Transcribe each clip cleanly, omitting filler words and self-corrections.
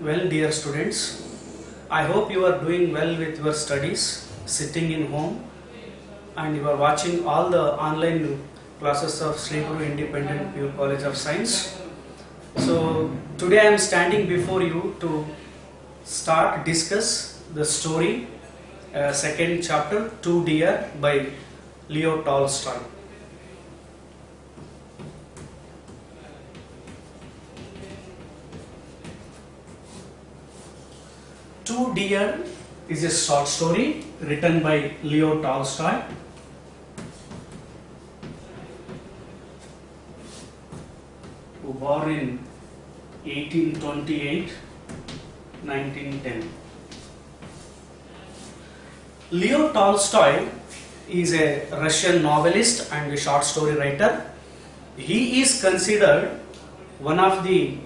Well, dear students, I hope you are doing well with your studies, sitting in home, and you are watching all the online classes of Sri Guru Independent Pure College of Science. So, today I am standing before you to discuss the story, second chapter, Two Deer by Leo Tolstoy. Two Deer is a short story written by Leo Tolstoy. Who born in 1828, 1910. Leo Tolstoy is a Russian novelist and a short story writer. He is considered one of the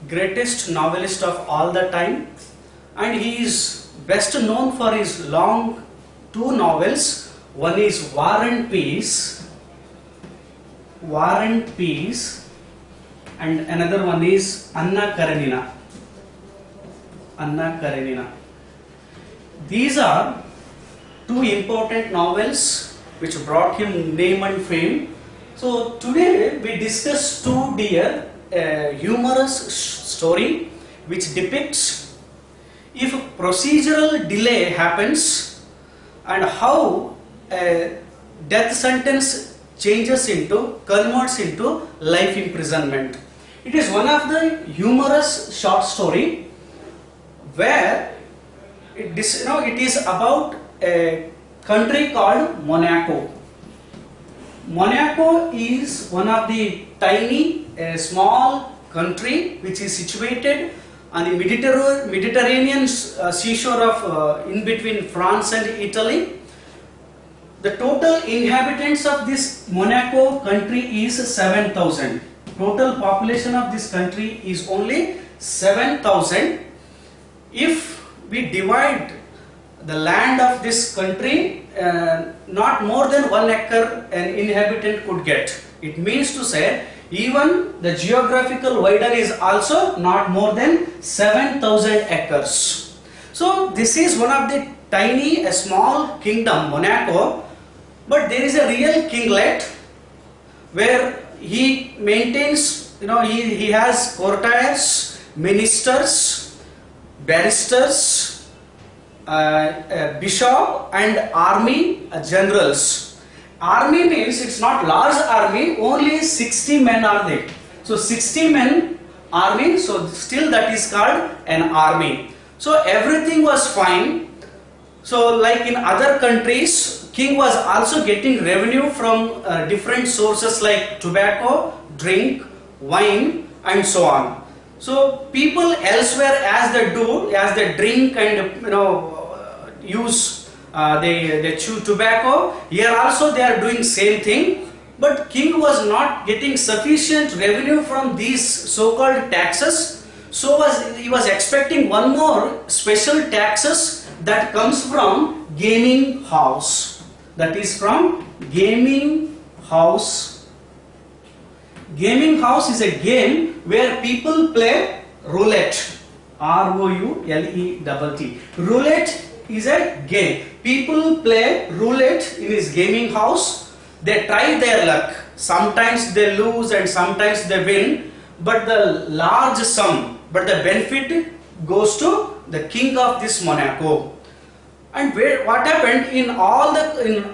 greatest novelists of all the time, and he is best known for his long two novels. One is War and Peace, and another one is Anna Karenina. These are two important novels which brought him name and fame. So today we discuss Two Deer, a humorous story which depicts if procedural delay happens and how a death sentence converts into life imprisonment. It is one of the humorous short story where it is about a country called Monaco. Monaco is one of the tiny, small country which is situated on the Mediterranean seashore of in between France and Italy. The total inhabitants of this Monaco country is 7,000. Total population of this country is only 7,000. If we divide the land of this country, not more than 1 acre an inhabitant could get. It means to say, even the geographical wider is also not more than 7,000 acres. So this is one of the tiny, a small kingdom, Monaco, but there is a real kinglet where he maintains, he has courtiers, ministers, barristers, a bishop and army generals. Army means it's not large army, only 60 men are there. So 60 men army, so still that is called an army. So everything was fine. So like in other countries, king was also getting revenue from different sources like tobacco, drink, wine and so on. So people elsewhere as they drink and use they chew tobacco, here also they are doing same thing, but king was not getting sufficient revenue from these so-called taxes, so he was expecting one more special taxes that comes from gaming house. That is from gaming house. Gaming house is a game where people play roulette. R-O-U-L-E-T-T. Roulette is a game. People play roulette in his gaming house. They try their luck. Sometimes they lose and sometimes they win. But the large sum, but the benefit goes to the king of this Monaco. And what happened in all the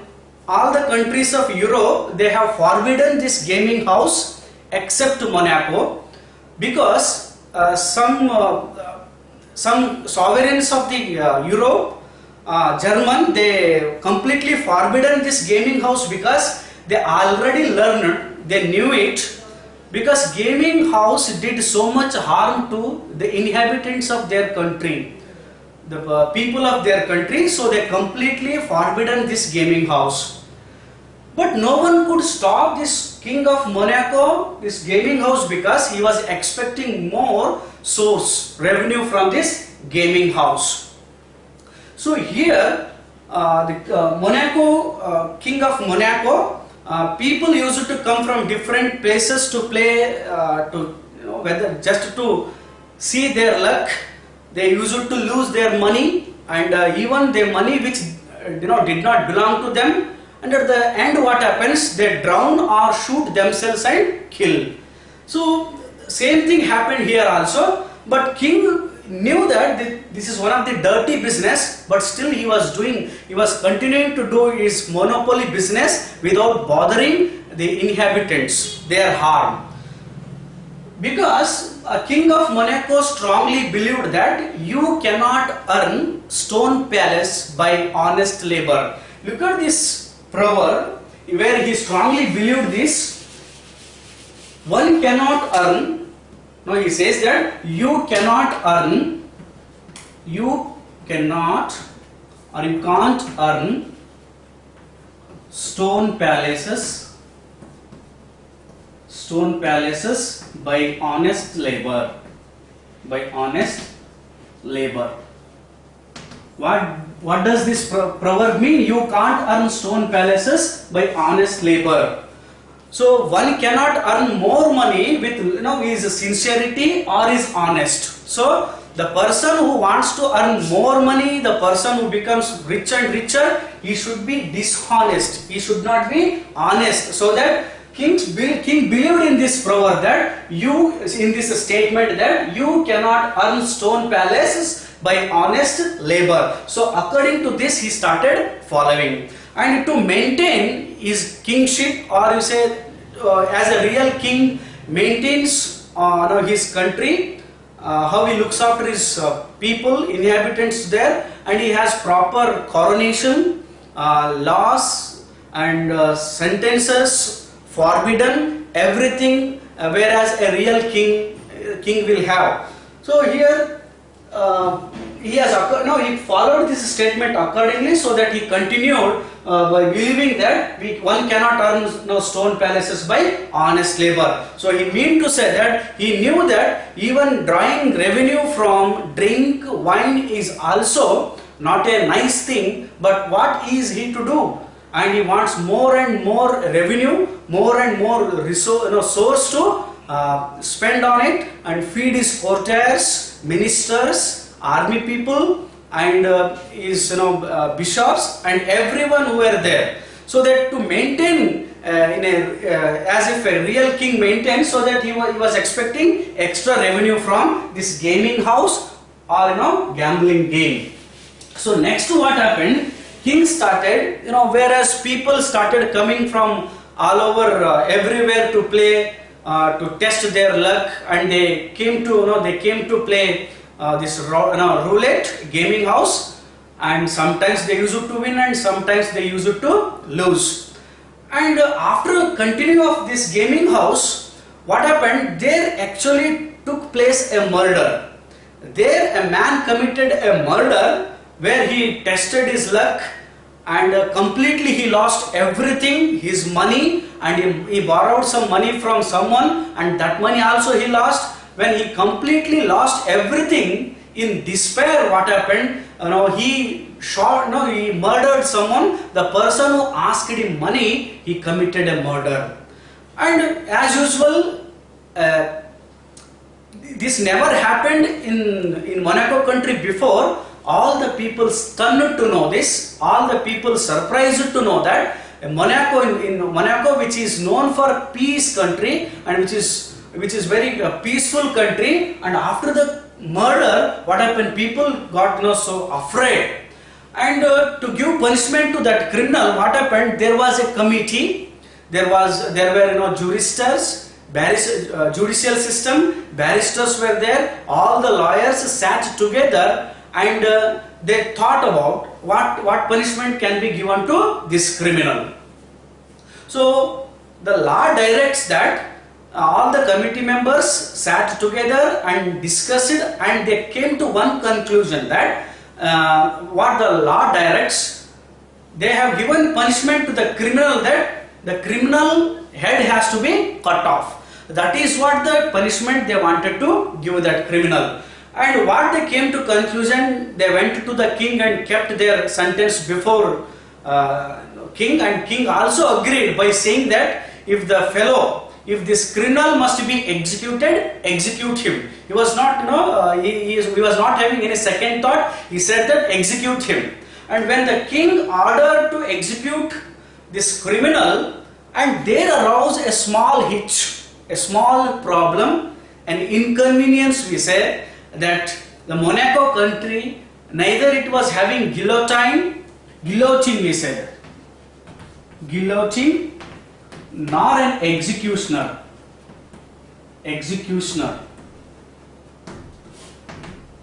countries of Europe, they have forbidden this gaming house except Monaco, because some sovereigns of the Europe, German, they completely forbidden this gaming house because they already learned, they knew it, because gaming house did so much harm to the inhabitants of their country, the people of their country, so they completely forbidden this gaming house. But no one could stop this king of Monaco, this gaming house, because he was expecting more source revenue from this gaming house. So here the king of Monaco, people used to come from different places to play, whether just to see their luck they used to lose their money, and even their money which did not belong to them, and at the end what happens, they drown or shoot themselves and kill. So same thing happened here also, but king knew that this is one of the dirty business, but still he was continuing to do his monopoly business without bothering the inhabitants, their harm. Because a king of Monaco strongly believed that you cannot earn stone palace by honest labor. Look at this proverb where he strongly believed this. One cannot earn, no, he says that you cannot earn, you cannot or you can't earn stone palaces by honest labor. By honest labor. What does this proverb mean? You can't earn stone palaces by honest labor. So one cannot earn more money with his sincerity or is honest. So the person who wants to earn more money, the person who becomes rich and richer, he should be dishonest. He should not be honest. So that King believed in this proverb that in this statement that you cannot earn stone palaces by honest labor. So according to this he started following, and to maintain his kingship, or you say as a real king maintains his country, how he looks after his people, inhabitants there, and he has proper coronation, laws and sentences forbidden, everything, whereas a real king will have. So here he followed this statement accordingly, so that he continued by believing that one cannot earn stone palaces by honest labor. So he meant to say that he knew that even drawing revenue from drink, wine is also not a nice thing, but what is he to do? And he wants more and more revenue, more and more source to spend on it and feed his courtiers, ministers, army people, and his bishops and everyone who were there. So that to maintain as if a real king maintains, so that he was expecting extra revenue from this gaming house or gambling game. So next what happened? King started, whereas people started coming from all over, everywhere to play, to test their luck, and they came to play this roulette gaming house, and sometimes they used to win and sometimes they used to lose. And after continue of this gaming house, what happened? There actually took place a murder. There a man committed a murder where he tested his luck, and completely he lost everything, his money, and he borrowed some money from someone, and that money also he lost. When he completely lost everything, in despair what happened? He murdered someone. The person who asked him money, he committed a murder. And as usual, this never happened in Monaco country before. All the people stunned to know this. All the people surprised to know that Monaco, in Monaco, which is known for peace country and which is very peaceful country, and after the murder, what happened? People got so afraid, and to give punishment to that criminal, what happened? There was a committee. There were juristers, judicial system, barristers were there. All the lawyers sat together, and they thought about what punishment can be given to this criminal. So the law directs that all the committee members sat together and discussed it, and they came to one conclusion that what the law directs, they have given punishment to the criminal, that the criminal head has to be cut off. That is what the punishment they wanted to give that criminal. And what they came to conclusion, they went to the king and kept their sentence before king, and king also agreed by saying that if the fellow if this criminal must be executed, execute him. He was not, he was not having any second thought. He said that execute him. And when the king ordered to execute this criminal, and there arose a small hitch, a small problem, an inconvenience, we say, that the Monaco country, neither it was having guillotine we said, guillotine, nor an executioner.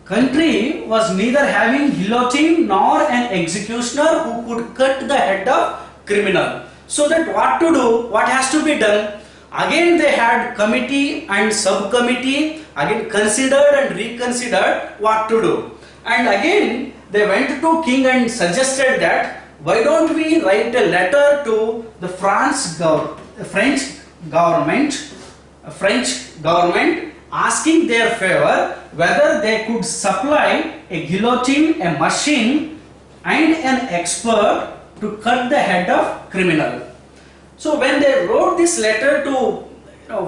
Country was neither having guillotine nor an executioner who could cut the head of criminal. So that what to do, what has to be done? Again they had committee and subcommittee, again considered and reconsidered what to do. And again they went to king and suggested that why don't we write a letter to the French government asking their favor whether they could supply a guillotine, a machine and an expert to cut the head of criminal. So when they wrote this letter to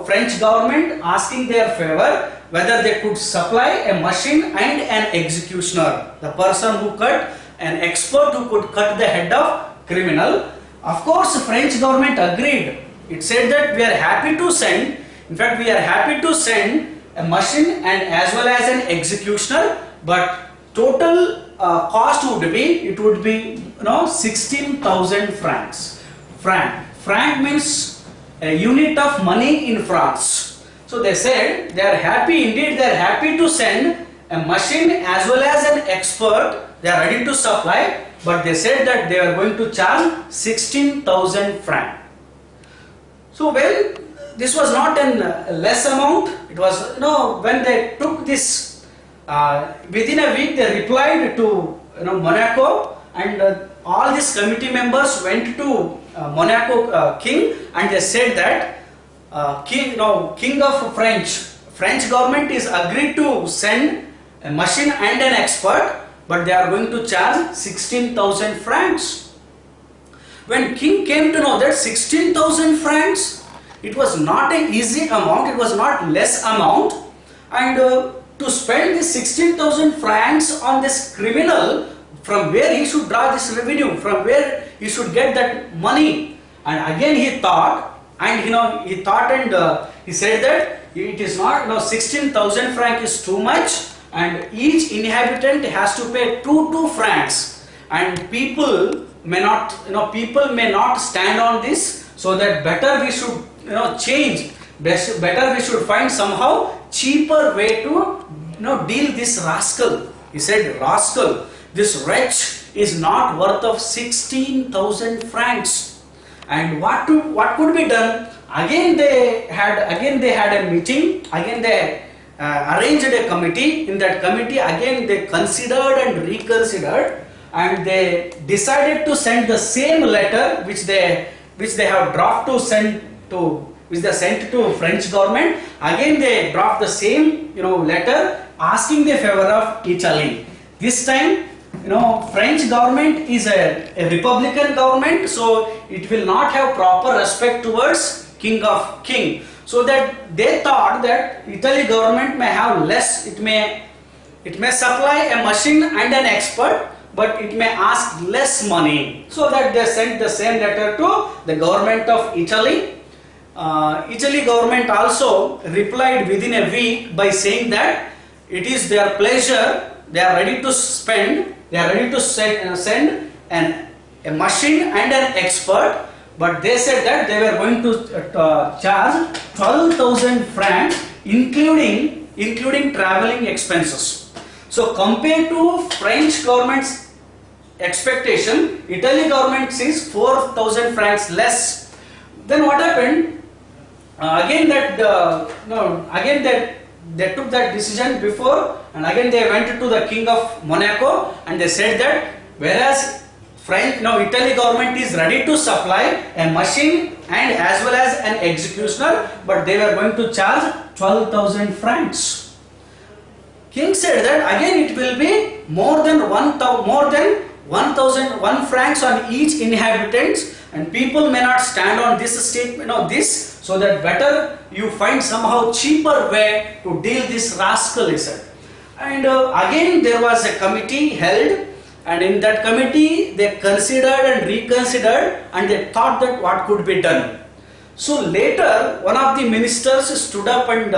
French government asking their favor whether they could supply a machine and an executioner, the person who cut, an expert who could cut the head of criminal, of course French government agreed. It said that we are happy to send, in fact we are happy to send a machine and as well as an executioner, but total cost would be, it would be 16,000 francs. Franc means a unit of money in France. So they said they are happy, indeed they are happy to send a machine as well as an expert, they are ready to supply, but they said that they are going to charge 16,000 francs. So well, this was not a less amount. It was, when they took this, within a week they replied to Monaco, and all these committee members went to Monaco king, and they said that king of French government is agreed to send a machine and an expert, but they are going to charge 16,000 francs. When king came to know that 16,000 francs, it was not an easy amount, it was not less amount, and to spend this 16,000 francs on this criminal, from where he should draw this revenue, from where he should get that money. And again he thought, and he said that it is not, 16,000 francs is too much, and each inhabitant has to pay 2 francs, and people may not stand on this, so that better we should change, better we should find somehow cheaper way to deal this rascal. He said, rascal, this wretch is not worth of 16,000 francs. And what could be done? Again they had a meeting, again they arranged a committee. In that committee again they considered and reconsidered, and they decided to send the same letter which they have dropped to send to, which they sent to French government. Again they dropped the same letter asking the favor of Italy. This time French government is a republican government, so it will not have proper respect towards king. So that they thought that Italy government may have less, it may supply a machine and an expert, but it may ask less money. So that they sent the same letter to the government of Italy. Italy government also replied within a week by saying that it is their pleasure, they are ready to spend, they are ready to send a machine and an expert, but they said that they were going to charge 12,000 francs including traveling expenses. So compared to French government's expectation, Italy government sees 4,000 francs less. Then what happened? Again they took that decision before, and again they went to the king of Monaco, and they said that whereas Italy government is ready to supply a machine and as well as an executioner, but they were going to charge 12,000 francs. King said that again it will be more than 1,001 francs on each inhabitant, and people may not stand on this statement, So that better you find somehow cheaper way to deal this rascal, he said. And again there was a committee held, and in that committee they considered and reconsidered, and they thought that what could be done. So later one of the ministers stood up and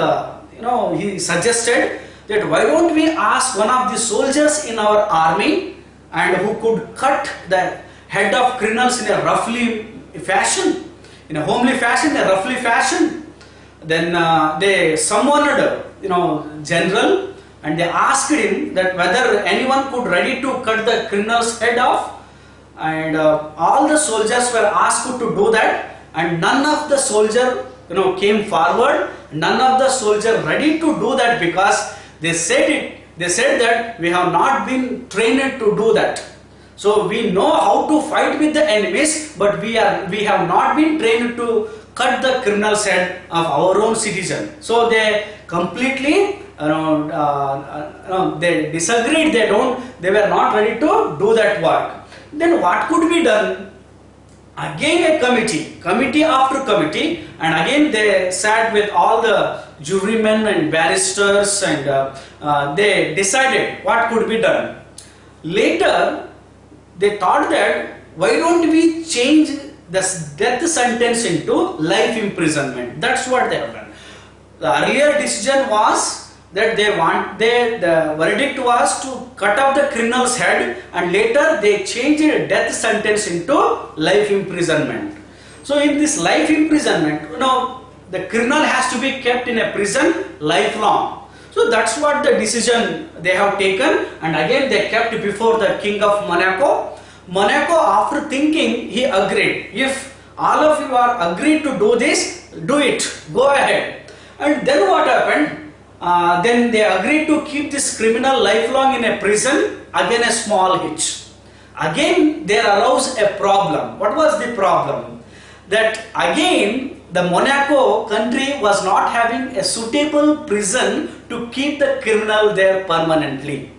he suggested that why don't we ask one of the soldiers in our army and who could cut the head of criminals in a roughly fashion, in a homely fashion, a roughly fashion. Then they summoned general, and they asked him that whether anyone could ready to cut the criminal's head off, and all the soldiers were asked to do that, and none of the soldier came forward, none of the soldier ready to do that, because they said that we have not been trained to do that. So we know how to fight with the enemies, but we have not been trained to cut the criminal's head of our own citizen. So they completely they disagreed. They were not ready to do that work. Then what could be done? Again a committee after committee, and again they sat with all the jurymen and barristers, and they decided what could be done. Later they thought that why don't we change the death sentence into life imprisonment. That's what they have done. The earlier decision was that the verdict was to cut off the criminal's head, and later they changed the death sentence into life imprisonment. So in this life imprisonment, the criminal has to be kept in a prison lifelong. So that's what the decision they have taken, and again they kept before the King of Monaco. Monaco, after thinking, he agreed. If all of you are agreed to do this, do it, go ahead. And then what happened? Then they agreed to keep this criminal lifelong in a prison. Again a small hitch. Again there arose a problem. What was the problem? That again the Monaco country was not having a suitable prison to keep the criminal there permanently.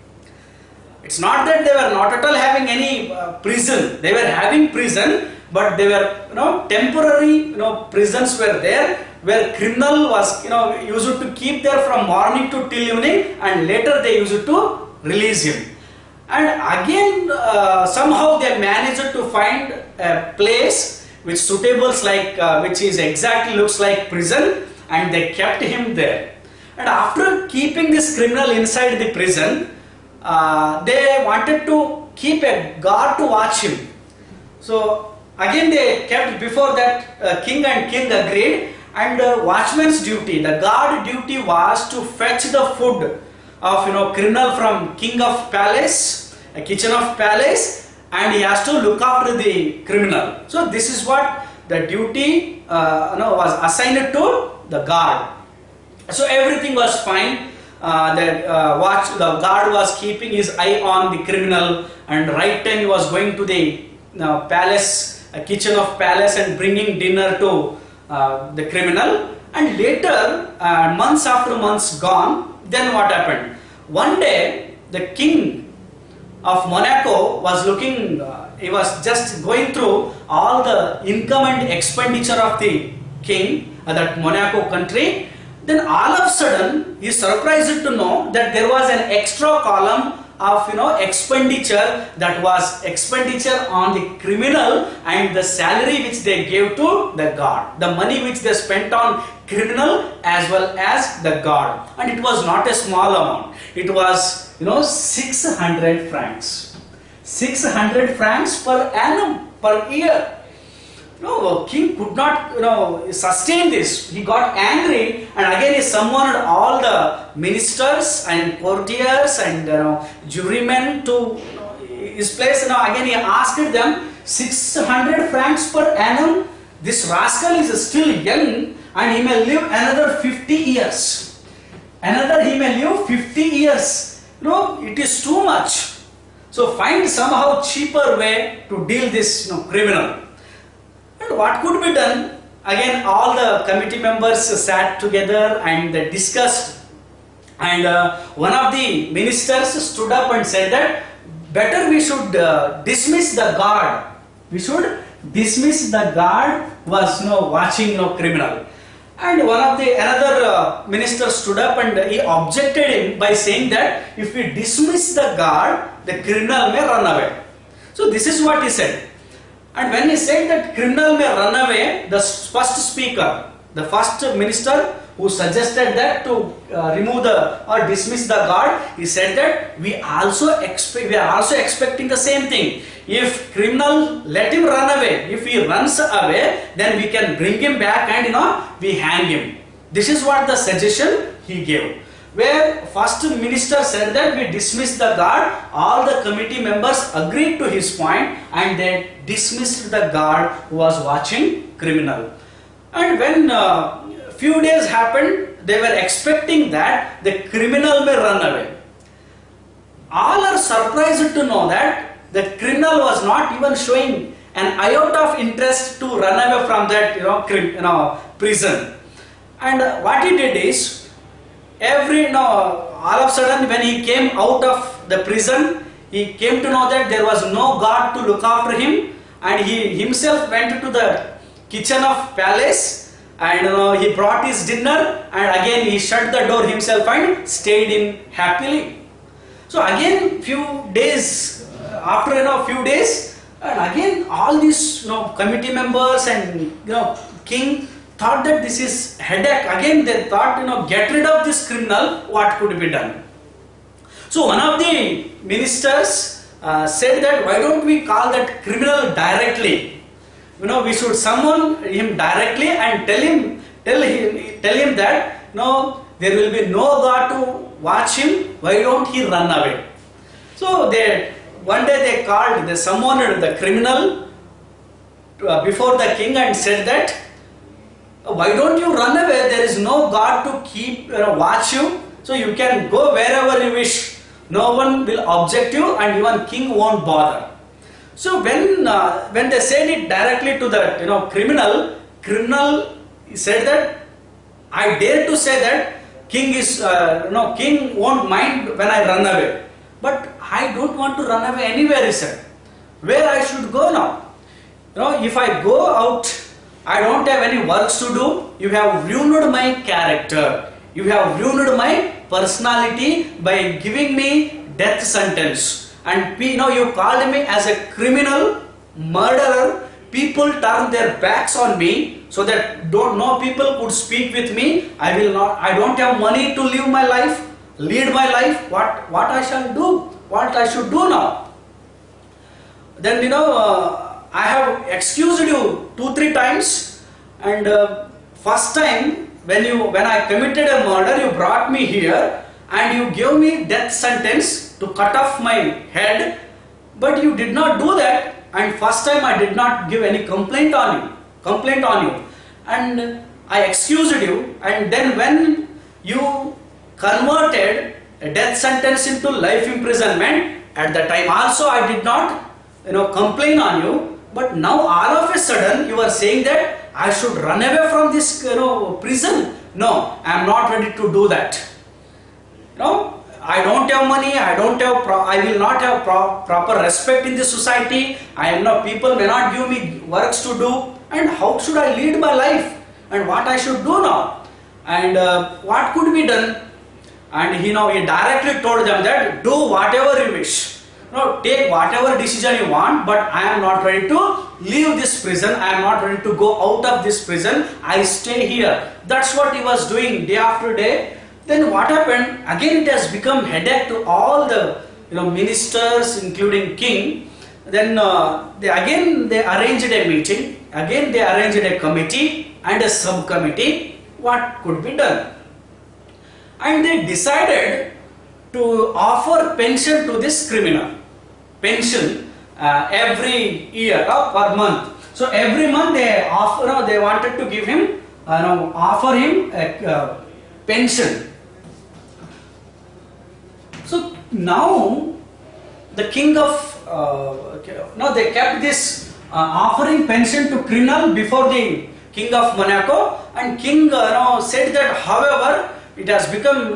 It's not that they were not at all having any prison. They were having prison, but they were temporary prisons were there, where criminal was used to keep there from morning to till evening, and later they used to release him. And again somehow they managed to find a place which suitables which is exactly looks like prison, and they kept him there. And after keeping this criminal inside the prison, they wanted to keep a guard to watch him. So again they kept before that king agreed, and the watchman's duty, the guard duty was to fetch the food of criminal from king of palace, a kitchen of palace, and he has to look after the criminal. So this is what the duty was assigned to the guard. So everything was fine. The guard was keeping his eye on the criminal, and right time he was going to the palace, kitchen of palace, and bringing dinner to the criminal. And later, months after months gone, then what happened? One day the king of Monaco was looking, he was just going through all the income and expenditure of the king, that Monaco country. Then all of a sudden he is surprised to know that there was an extra column of expenditure, that was expenditure on the criminal and the salary which they gave to the guard, the money which they spent on criminal as well as the guard. And it was not a small amount. It was 600 francs. 600 francs per annum, per year. King could not sustain this. He got angry, and again he summoned all the ministers and courtiers and jurymen to his place. Again he asked them, 600 francs per annum. This rascal is still young, and he may live another 50 years. He may live 50 years. It is too much. So find somehow cheaper way to deal this criminal. And what could be done? Again all the committee members sat together and they discussed, and one of the ministers stood up and said that better we should dismiss the guard. We should dismiss the guard who was watching criminal. And one of the another minister stood up and he objected him by saying that if we dismiss the guard, the criminal may run away. So this is what he said. And when he said that criminal may run away, the first speaker, the first minister who suggested that to remove the or dismiss the guard, he said that we are also expecting the same thing. If criminal, let him run away. If he runs away, then we can bring him back and we hang him. This is what the suggestion he gave. Where first minister said that we dismiss the guard, all the committee members agreed to his point and they dismissed the guard who was watching criminal. And when few days happened, they were expecting that the criminal may run away. All are surprised to know that the criminal was not even showing an iota of interest to run away from that prison. And what he did is, all of a sudden when he came out of the prison, he came to know that there was no guard to look after him, and he himself went to the kitchen of palace and he brought his dinner, and again he shut the door himself and stayed in happily. So again few days after few days, and again all these committee members and king thought that this is headache. Again they thought, get rid of this criminal, what could be done? So one of the ministers said that why don't we call that criminal directly? We should summon him directly and tell him that there will be no guard to watch him. Why don't he run away? So one day they summoned the criminal before the king and said that why don't you run away? There is no guard to keep watch you, so you can go wherever you wish. No one will object you, and even king won't bother. So when they said it directly to the criminal said that I dare to say that king won't mind when I run away, but I don't want to run away anywhere. He said, where I should go now? If I go out, I don't have any works to do. You have ruined my character. You have ruined my personality by giving me death sentence. And you called me as a criminal, murderer. People turned their backs on me so that no people could speak with me. I don't have money to lead my life. What I shall do? What I should do now? Then I have excused you 2-3 times, and first time when I committed a murder, you brought me here and you gave me death sentence to cut off my head, but you did not do that. And first time I did not give any complaint on you, and I excused you. And then when you converted a death sentence into life imprisonment, at the time also I did not complain on you. But now all of a sudden you are saying that I should run away from this prison. No, I am not ready to do that. I don't have money, I will not have proper respect in this society. People may not give me works to do, and how should I lead my life, and what I should do now, and what could be done? And he directly told them that do whatever you wish, take whatever decision you want, but I am not ready to leave this prison. I am not ready to go out of this prison. I stay here. That's what he was doing day after day. Then what happened? Again, it has become headache to all the ministers, including king. Then they arranged a meeting. Again, they arranged a committee and a subcommittee. What could be done? And they decided to offer pension to this criminal. Pension every year or per month. So every month they offer. They wanted to give him, offer him a pension. So now the king of they kept this offering pension to criminal before the king of Monaco, and king said that however it has become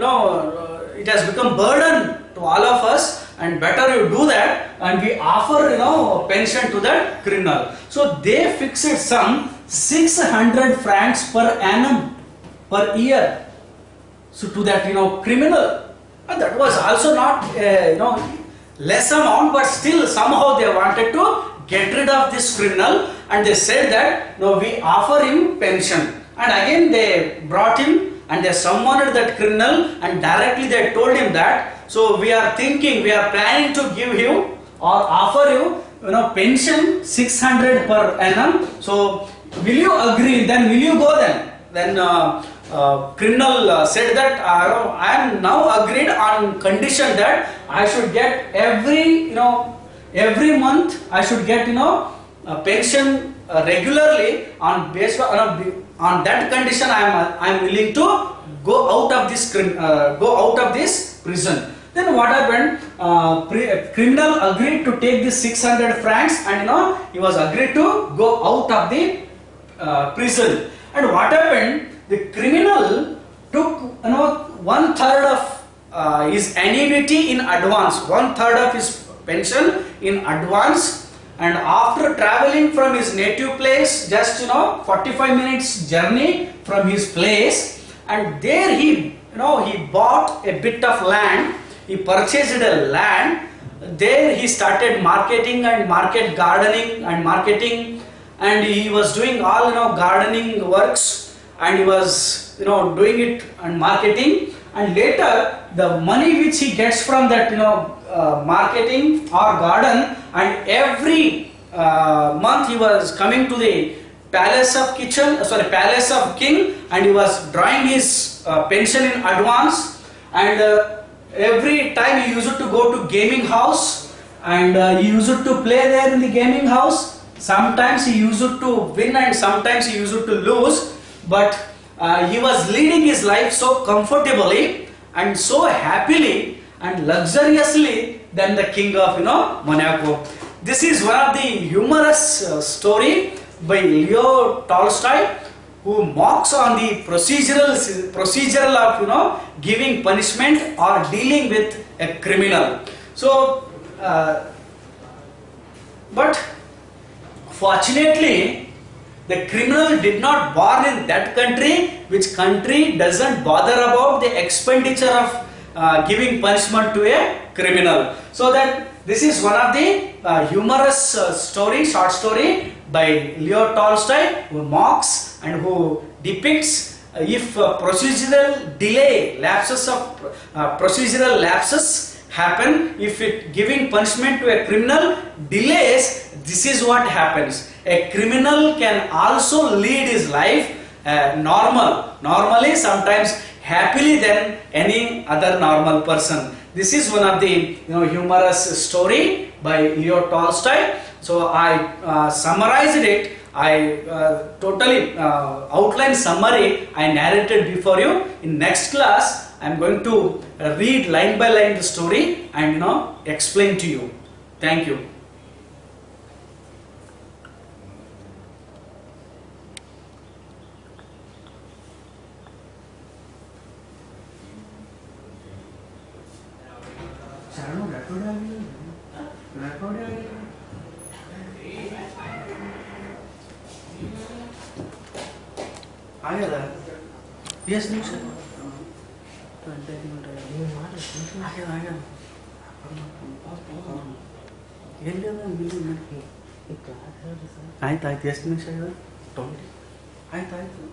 burden to all of us, and better you do that, and we offer pension to that criminal. So they fixed some 600 francs per annum per year. So to that criminal, and that was also not less amount, but still somehow they wanted to get rid of this criminal, and they said that no, we offer him pension. And again they brought him and they summoned that criminal, and directly they told him that, so we are planning to give you or offer you pension 600 per annum. So will you agree? Then will you go then? Then criminal said that I am now agreed on condition that I should get every month I should get a pension regularly on based on that condition. I am willing to go out of this prison. Then what happened? Criminal agreed to take this 600 francs, and he was agreed to go out of the prison. And what happened? The criminal took 1/3 of his annuity in advance, 1/3 of his pension in advance. And after traveling from his native place, just 45 minutes journey from his place, and there he bought a bit of land. He purchased a land. There he started marketing and market gardening and marketing, and he was doing all gardening works, and he was doing it and marketing. And later the money which he gets from that marketing or garden, and every month he was coming to the palace of king, and he was drawing his pension in advance. And every time he used to go to gaming house, and he used to play there in the gaming house. Sometimes he used to win and sometimes he used to lose, but he was leading his life so comfortably and so happily and luxuriously than the king of Monaco. This is one of the humorous story by Leo Tolstoy, who mocks on the procedural of giving punishment or dealing with a criminal. So but fortunately the criminal did not born in that country, which country doesn't bother about the expenditure of giving punishment to a criminal. So that this is one of the humorous short story by Leo Tolstoy, who mocks and who depicts if procedural delay, procedural lapses happen, if giving punishment to a criminal delays, this is what happens. A criminal can also lead his life normally, sometimes happily than any other normal person. This is one of the humorous story by Leo Tolstoy. So I summarized it. I totally outline summary I narrated before you. In next class I am going to read line by line the story and explain to you. Thank you. ಆಗದ ಎಷ್ಟು ನಿಮಿಷ ಆಗ್ಯದ ಎಲ್ಲಿ ಆಯ್ತು ಎಷ್ಟು ನಿಮಿಷ ಆಗ್ಯದ 20 ಆಯ್ತು